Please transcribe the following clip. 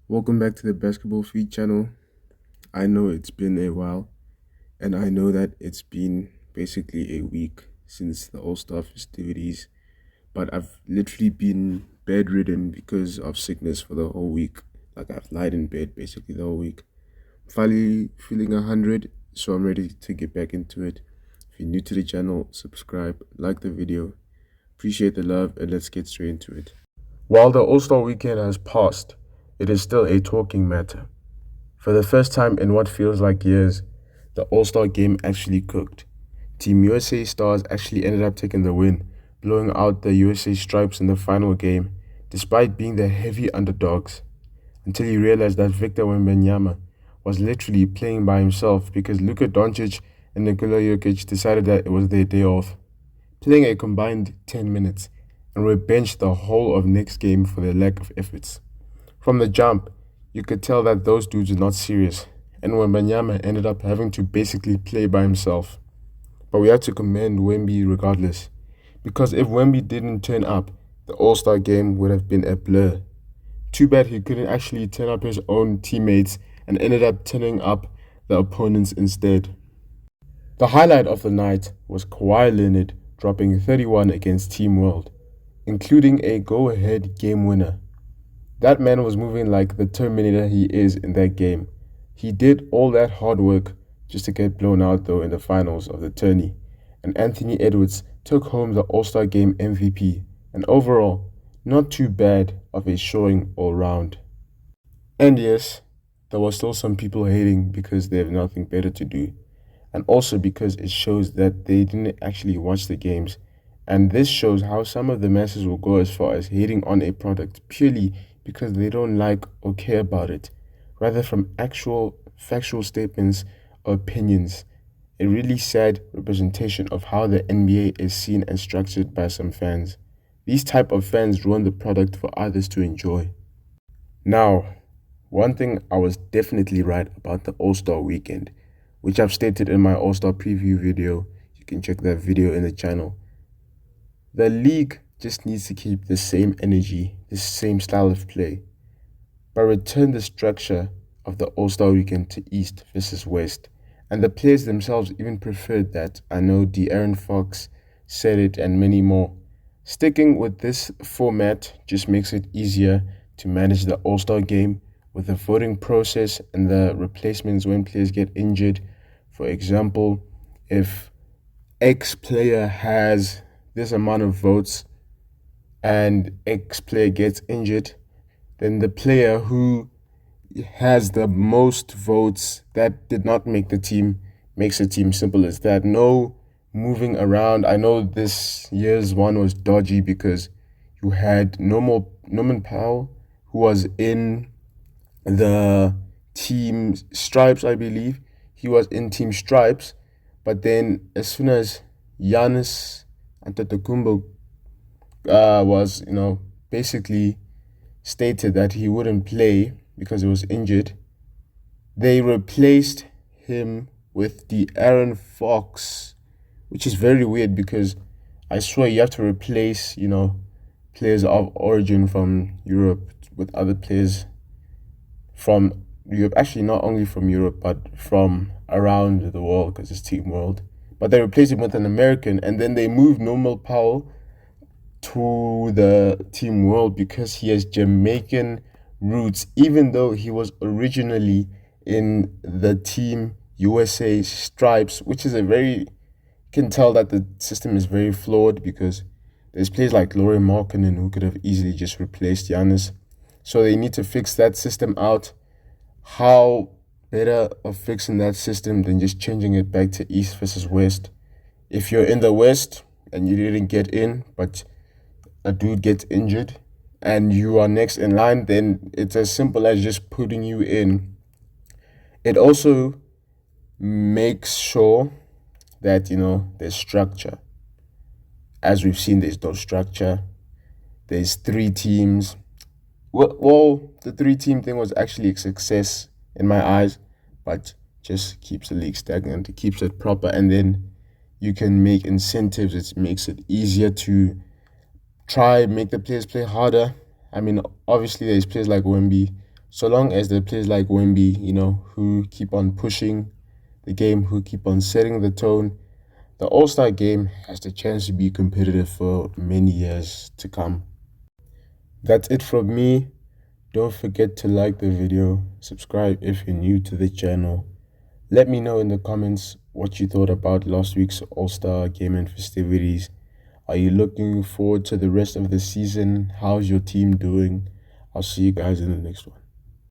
Welcome back to the Basketball Feed channel. I know it's been a while, and I know that it's been basically a week since the All-Star festivities, but I've literally been bedridden because of sickness for the whole week. Like I've lied in bed basically the whole week. Finally feeling 100, so I'm ready to get back into it. If you're new to the channel, subscribe, like the video. Appreciate the love, and let's get straight into it. While the All-Star weekend has passed, it is still a talking matter. For the first time in what feels like years, the All-Star game actually cooked. Team USA stars actually ended up taking the win, blowing out the USA Stripes in the final game, despite being the heavy underdogs, until you realize that Victor Wembanyama was literally playing by himself because Luka Doncic and Nikola Jokic decided that it was their day off, playing a combined 10 minutes, and were benched the whole of next game for their lack of efforts. From the jump, you could tell that those dudes were not serious, and Wembanyama ended up having to basically play by himself. But we had to commend Wemby regardless, because if Wemby didn't turn up, the All-Star game would have been a blur. Too bad he couldn't actually turn up his own teammates and ended up turning up the opponents instead. The highlight of the night was Kawhi Leonard dropping 31 against Team World, including a go-ahead game winner. That man was moving like the Terminator he is in that game. He did all that hard work just to get blown out though in the finals of the tourney. And Anthony Edwards took home the All-Star Game MVP. And overall, not too bad of a showing all round. And yes, there were still some people hating because they have nothing better to do. And also because it shows that they didn't actually watch the games. And this shows how some of the masses will go as far as hating on a product purely because they don't like or care about it, rather from actual factual statements or opinions. A really sad representation of how the NBA is seen and structured by some fans. These type of fans ruin the product for others to enjoy. Now, one thing I was definitely right about the All-Star weekend, which I've stated in my All-Star preview video. You can check that video in the channel. The league just needs to keep the same energy, the same style of play, but return the structure of the All-Star weekend to East versus West. And the players themselves even preferred that. I know De'Aaron Fox said it and many more. Sticking with this format just makes it easier to manage the All-Star game with the voting process and the replacements when players get injured. For example, if X player has this amount of votes and X player gets injured, then the player who has the most votes that did not make the team makes the team. Simple as that. No moving around. I know this year's one was dodgy because you had Norman Powell, who was in the team Stripes, I believe. He was in Team Stripes, but then as soon as Giannis Antetokounmpo was, basically stated that he wouldn't play because he was injured, they replaced him with De'Aaron Fox, which is very weird because I swear you have to replace, players of origin from Europe with other players from Europe. Actually, not only from Europe, but from around the world because it's Team World. But they replaced him with an American, and then they moved Normal Powell to the Team World because he has Jamaican roots, even though he was originally in the Team USA Stripes, which is you can tell that the system is very flawed because there's players like Lauri Markkanen who could have easily just replaced Giannis. So they need to fix that system out. How better of fixing that system than just changing it back to East versus West? If you're in the West and you didn't get in, but a dude gets injured and you are next in line, then it's as simple as just putting you in. It also makes sure that, there's structure. As we've seen, there's no structure. There's three teams. Well, the three-team thing was actually a success in my eyes, but just keeps the league stagnant. It keeps it proper, and then you can make incentives. It makes it easier to try make the players play harder. I mean, obviously there's players like Wemby, So long as there are players like Wemby, who keep on pushing the game, who keep on setting the tone, the All-Star game has the chance to be competitive for many years to come. That's it from me. Don't forget to like the video, subscribe if you're new to the channel. Let me know in the comments what you thought about last week's All-Star game and festivities. Are you looking forward to the rest of the season? How's your team doing? I'll see you guys in the next one.